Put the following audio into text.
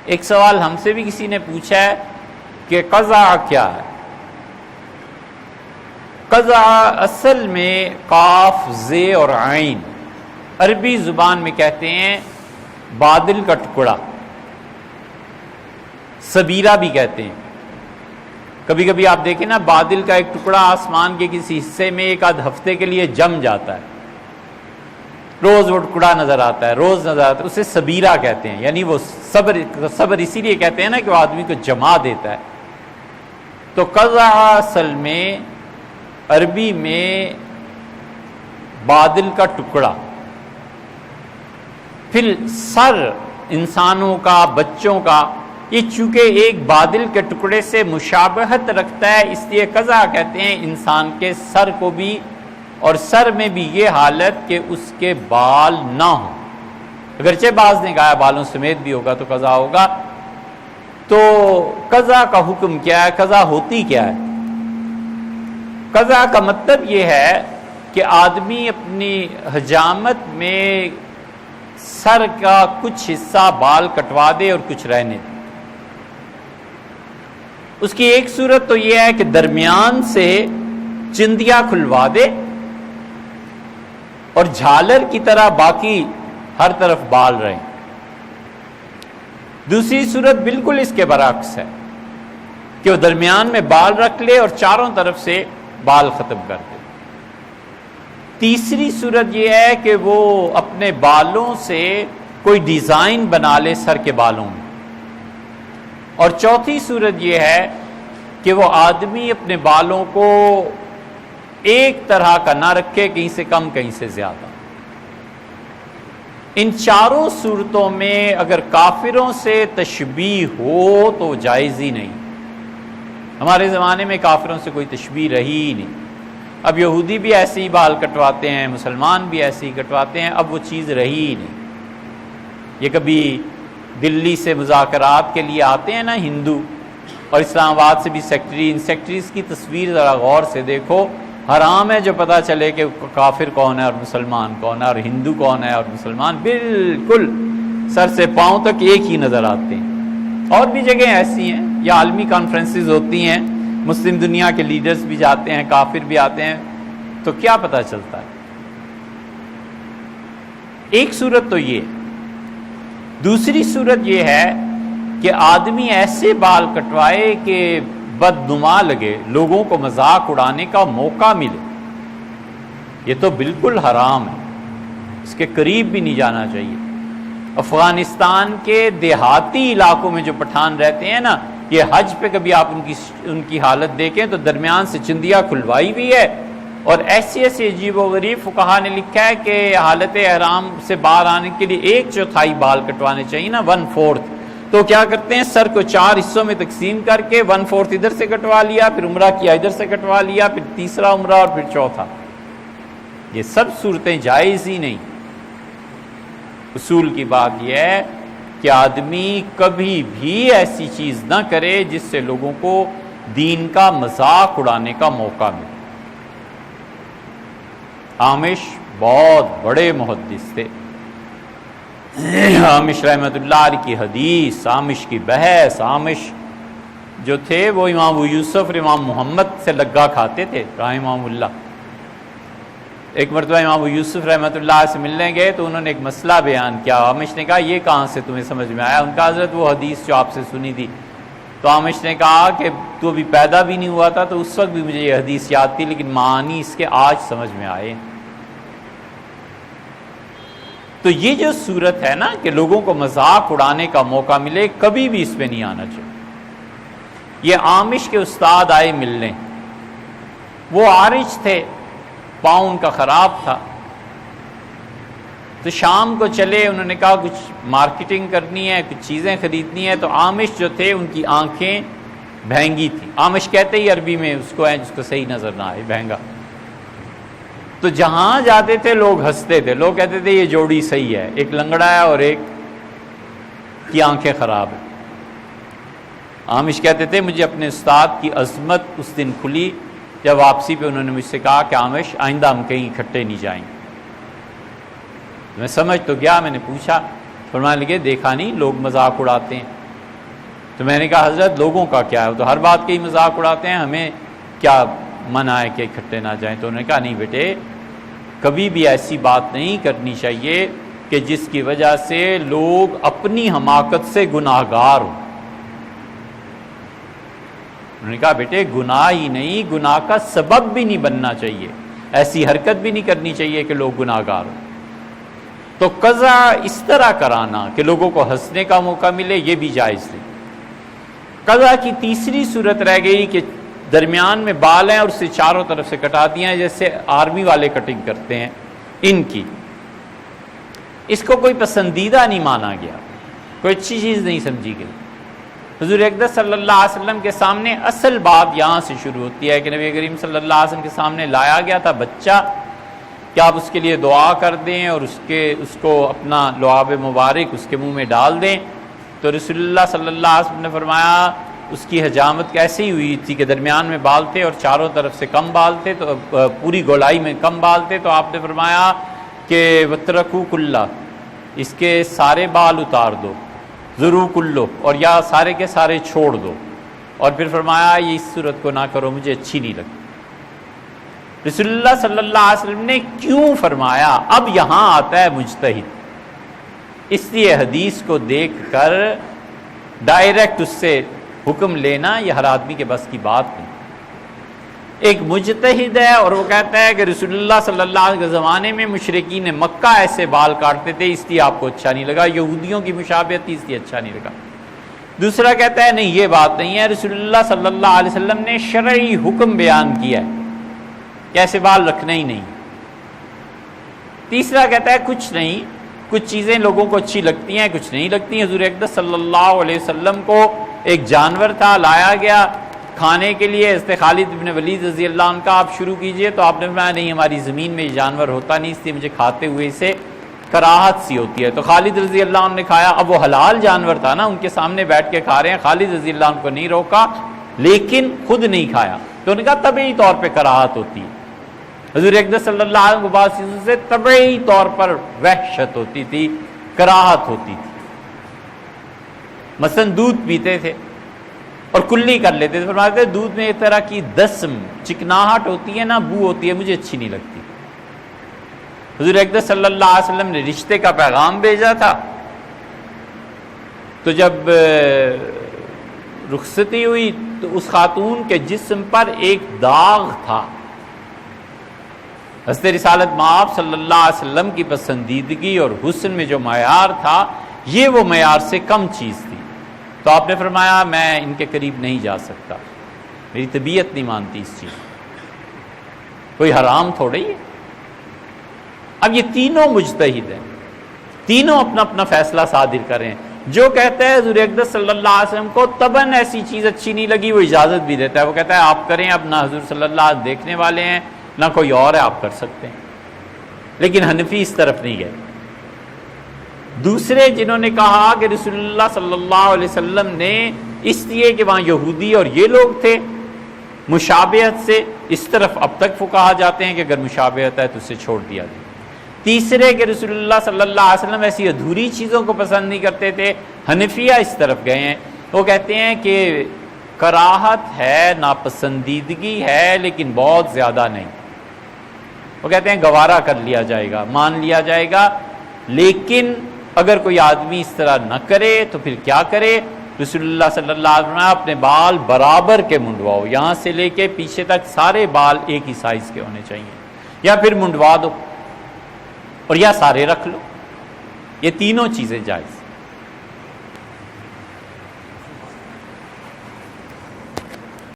ایک سوال ہم سے بھی کسی نے پوچھا ہے کہ قضاء کیا ہے؟ قضاء اصل میں قاف زے اور عین، عربی زبان میں کہتے ہیں بادل کا ٹکڑا، سبیرہ بھی کہتے ہیں۔ کبھی کبھی آپ دیکھیں نا، بادل کا ایک ٹکڑا آسمان کے کسی حصے میں ایک آدھ ہفتے کے لیے جم جاتا ہے، روز وہ ٹکڑا نظر آتا ہے، روز نظر آتا ہے، اسے سبیرہ کہتے ہیں۔ یعنی وہ صبر اسی لیے کہتے ہیں نا کہ وہ آدمی کو جما دیتا ہے۔ تو قضاء اصل میں عربی میں بادل کا ٹکڑا، پھر سر انسانوں کا، بچوں کا، یہ چونکہ ایک بادل کے ٹکڑے سے مشابہت رکھتا ہے، اس لیے قضاء کہتے ہیں انسان کے سر کو بھی، اور سر میں بھی یہ حالت کہ اس کے بال نہ ہوں۔ اگرچہ بعض نے کہا بالوں سمیت بھی ہوگا تو قضاء ہوگا۔ تو قضاء کا حکم کیا ہے؟ قضاء ہوتی کیا ہے؟ قضاء کا مطلب یہ ہے کہ آدمی اپنی حجامت میں سر کا کچھ حصہ بال کٹوا دے اور کچھ رہنے دے۔ اس کی ایک صورت تو یہ ہے کہ درمیان سے چندیا کھلوا دے اور جھالر کی طرح باقی ہر طرف بال رہیں۔ دوسری صورت بالکل اس کے برعکس ہے کہ وہ درمیان میں بال رکھ لے اور چاروں طرف سے بال ختم کر دے۔ تیسری صورت یہ ہے کہ وہ اپنے بالوں سے کوئی ڈیزائن بنا لے سر کے بالوں میں۔ اور چوتھی صورت یہ ہے کہ وہ آدمی اپنے بالوں کو ایک طرح کا نہ رکھے، کہیں سے کم کہیں سے زیادہ۔ ان چاروں صورتوں میں اگر کافروں سے تشبیہ ہو تو جائز ہی نہیں۔ ہمارے زمانے میں کافروں سے کوئی تشبیہ رہی ہی نہیں۔ اب یہودی بھی ایسے ہی بال کٹواتے ہیں، مسلمان بھی ایسے ہی کٹواتے ہیں، اب وہ چیز رہی ہی نہیں۔ یہ کبھی دلی سے مذاکرات کے لیے آتے ہیں نا ہندو، اور اسلام آباد سے بھی سیکٹری، ان سیکٹریز کی تصویر ذرا غور سے دیکھو، حرام ہے جو پتہ چلے کہ کافر کون ہے اور مسلمان کون ہے، اور ہندو کون ہے اور مسلمان بالکل سر سے پاؤں تک ایک ہی نظر آتے ہیں۔ اور بھی جگہیں ایسی ہیں، یا عالمی کانفرنسز ہوتی ہیں، مسلم دنیا کے لیڈرز بھی جاتے ہیں، کافر بھی آتے ہیں، تو کیا پتہ چلتا ہے؟ ایک صورت تو یہ۔ دوسری صورت یہ ہے کہ آدمی ایسے بال کٹوائے کہ بدنما لگے، لوگوں کو مذاق اڑانے کا موقع ملے، یہ تو بالکل حرام ہے، اس کے قریب بھی نہیں جانا چاہیے۔ افغانستان کے دیہاتی علاقوں میں جو پٹھان رہتے ہیں نا، یہ حج پہ کبھی آپ ان کی حالت دیکھیں تو درمیان سے چندیا کھلوائی بھی ہے، اور ایسی ایسی عجیب و غریب فقہا نے لکھا ہے کہ حالت احرام سے باہر آنے کے لیے 1/4 بال کٹوانے چاہیے نا، 1/4۔ تو کیا کرتے ہیں، سر کو 4 حصوں میں تقسیم کر کے 1/4 ادھر سے کٹوا لیا، پھر عمرہ کیا ادھر سے کٹوا لیا، پھر تیسرا عمرہ اور پھر چوتھا۔ یہ سب صورتیں جائز ہی نہیں۔ اصول کی بات یہ ہے کہ آدمی کبھی بھی ایسی چیز نہ کرے جس سے لوگوں کو دین کا مذاق اڑانے کا موقع ملے۔ عامش بہت بڑے محدث تھے، عامش رحمۃ اللہ علیہ کی حدیث، عامش کی بحث، عامش جو تھے وہ امام ابو یوسف اور امام محمد سے لگا کھاتے تھے رحمہم اللہ۔ ایک مرتبہ امام ابو یوسف رحمۃ اللہ سے ملنے گئے تو انہوں نے ایک مسئلہ بیان کیا۔ عامش نے کہا یہ کہاں سے تمہیں سمجھ میں آیا؟ ان کا حضرت وہ حدیث جو آپ سے سنی تھی۔ تو عامش نے کہا کہ تو ابھی پیدا بھی نہیں ہوا تھا، تو اس وقت بھی مجھے یہ حدیث یاد تھی، لیکن معانی اس کے آج سمجھ میں آئے۔ تو یہ جو صورت ہے نا کہ لوگوں کو مذاق اڑانے کا موقع ملے، کبھی بھی اس پہ نہیں آنا چاہیے۔ یہ عامش کے استاد آئے ملنے، وہ عارج تھے، پاؤں ان کا خراب تھا، تو شام کو چلے، انہوں نے کہا کچھ مارکیٹنگ کرنی ہے، کچھ چیزیں خریدنی ہے۔ تو عامش جو تھے ان کی آنکھیں بہنگی تھی۔ عامش کہتے ہی عربی میں اس کو ہے جس کو صحیح نظر نہ آئے، بہنگا۔ تو جہاں جاتے تھے لوگ ہنستے تھے، لوگ کہتے تھے یہ جوڑی صحیح ہے، ایک لنگڑا ہے اور ایک کی آنکھیں خراب ہیں۔ عامش کہتے تھے مجھے اپنے استاد کی عظمت اس دن کھلی جب واپسی پہ انہوں نے مجھ سے کہا کہ عامش آئندہ ہم کہیں اکٹھے نہیں جائیں گے۔ میں سمجھ تو گیا، میں نے پوچھا، فرمانے لگے دیکھا نہیں لوگ مذاق اڑاتے ہیں، تو میں نے کہا حضرت لوگوں کا کیا ہے، تو ہر بات کے ہی مذاق اڑاتے ہیں، ہمیں کیا منع ہے کہ اکٹھے نہ جائیں؟ تو انہوں نے کہا نہیں بیٹے، کبھی بھی ایسی بات نہیں کرنی چاہیے کہ جس کی وجہ سے لوگ اپنی حماقت سے گناہگار ہوں۔ انہوں نے کہا بیٹے گناہ ہی نہیں، گناہ کا سبب بھی نہیں بننا چاہیے، ایسی حرکت بھی نہیں کرنی چاہیے کہ لوگ گناہگار ہوں۔ تو قضا اس طرح کرانا کہ لوگوں کو ہنسنے کا موقع ملے، یہ بھی جائز نہیں۔ قضا کی تیسری صورت رہ گئی کہ درمیان میں بال ہیں اور اسے چاروں طرف سے کٹا دیا ہیں، جیسے آرمی والے کٹنگ کرتے ہیں ان کی۔ اس کو کوئی پسندیدہ نہیں مانا گیا، کوئی اچھی چیز نہیں سمجھی گئی۔ حضور اقدس صلی اللہ علیہ وسلم کے سامنے اصل بات یہاں سے شروع ہوتی ہے کہ نبی کریم صلی اللہ علیہ وسلم کے سامنے لایا گیا تھا بچہ، کہ آپ اس کے لیے دعا کر دیں اور اس کو اپنا لعاب مبارک اس کے منہ میں ڈال دیں۔ تو رسول اللہ صلی اللہ علیہ وسلم نے فرمایا اس کی حجامت کیسے ہی ہوئی تھی کہ درمیان میں بال تھے اور چاروں طرف سے کم بال تھے، تو پوری گولائی میں کم بال تھے، تو آپ نے فرمایا کہ وترکو کلہ، اس کے سارے بال اتار دو، ضرور کلو، اور یا سارے کے سارے چھوڑ دو، اور پھر فرمایا یہ اس صورت کو نہ کرو، مجھے اچھی نہیں لگتی۔ رسول اللہ صلی اللہ علیہ وسلم نے کیوں فرمایا؟ اب یہاں آتا ہے مجتہد، اس لیے حدیث کو دیکھ کر ڈائریکٹ اس سے حکم لینا یہ ہر آدمی کے بس کی بات نہیں۔ ایک مجتہد ہے اور وہ کہتا ہے کہ رسول اللہ صلی اللہ علیہ وسلم کے زمانے میں مشرکین مکہ ایسے بال کاٹتے تھے، اس لیے آپ کو اچھا نہیں لگا، یہودیوں کی مشابہت تھی اس لیے اچھا نہیں لگا۔ دوسرا کہتا ہے نہیں یہ بات نہیں ہے، رسول اللہ صلی اللہ علیہ وسلم نے شرعی حکم بیان کیا ہے کہ ایسے بال رکھنا ہی نہیں۔ تیسرا کہتا ہے کچھ نہیں، کچھ چیزیں لوگوں کو اچھی لگتی ہیں کچھ نہیں لگتی ہیں۔ حضور اقدس صلی اللہ علیہ وسلم کو ایک جانور تھا لایا گیا کھانے کے لیے، حضرت خالد بن ولید رضی اللہ عنہ کا آپ شروع کیجئے، تو آپ نے فرمایا نہیں ہماری زمین میں یہ جانور ہوتا نہیں، اس لیے مجھے کھاتے ہوئے اسے کراہت سی ہوتی ہے۔ تو خالد رضی اللہ عنہ نے کھایا، اب وہ حلال جانور تھا نا، ان کے سامنے بیٹھ کے کھا رہے ہیں، خالد رضی اللہ عنہ کو نہیں روکا لیکن خود نہیں کھایا، تو انہوں نے کہا طبعی طور پہ کراہت ہوتی ہے۔ حضور اقدس صلی اللہ علیہ وسلم کو بعض چیزوں سے طبعی طور پر وحشت ہوتی تھی، کراہت ہوتی تھی۔ مثلا دودھ پیتے تھے اور کلی کر لیتے تھے، فرماتے تھے دودھ میں ایک طرح کی دسم چکناہٹ ہوتی ہے نا، بو ہوتی ہے، مجھے اچھی نہیں لگتی۔ حضور اقدس صلی اللہ علیہ وسلم نے رشتے کا پیغام بھیجا تھا، تو جب رخصتی ہوئی تو اس خاتون کے جسم پر ایک داغ تھا۔ حضرت رسالت مآب صلی اللہ علیہ وسلم کی پسندیدگی اور حسن میں جو معیار تھا یہ وہ معیار سے کم چیز تھی، تو آپ نے فرمایا میں ان کے قریب نہیں جا سکتا، میری طبیعت نہیں مانتی اس چیز، کوئی حرام تھوڑی ہے۔ اب یہ تینوں مجتہد ہیں، تینوں اپنا اپنا فیصلہ صادر کریں۔ جو کہتا ہے حضور اقدس صلی اللہ علیہ وسلم کو طبعاً ایسی چیز اچھی نہیں لگی، وہ اجازت بھی دیتا ہے، وہ کہتا ہے آپ کریں، اب نہ حضور صلی اللہ علیہ وسلم دیکھنے والے ہیں نہ کوئی اور ہے، آپ کر سکتے ہیں۔ لیکن حنفی اس طرف نہیں گئے۔ دوسرے جنہوں نے کہا کہ رسول اللہ صلی اللہ علیہ وسلم نے اس لیے کہ وہاں یہودی اور یہ لوگ تھے مشابہت سے، اس طرف اب تک فقہا جاتے ہیں کہ اگر مشابہت ہے تو اسے چھوڑ دیا جائے۔ تیسرے کہ رسول اللہ صلی اللہ علیہ وسلم ایسی ادھوری چیزوں کو پسند نہیں کرتے تھے، حنفیہ اس طرف گئے ہیں، وہ کہتے ہیں کہ کراہت ہے، ناپسندیدگی ہے لیکن بہت زیادہ نہیں، وہ کہتے ہیں گوارا کر لیا جائے گا، مان لیا جائے گا، لیکن اگر کوئی آدمی اس طرح نہ کرے تو پھر کیا کرے؟ رسول اللہ صلی اللہ علیہ وسلم اپنے بال برابر کے منڈواؤ، یہاں سے لے کے پیچھے تک سارے بال ایک ہی سائز کے ہونے چاہیے، یا پھر منڈوا دو اور یا سارے رکھ لو، یہ تینوں چیزیں جائز۔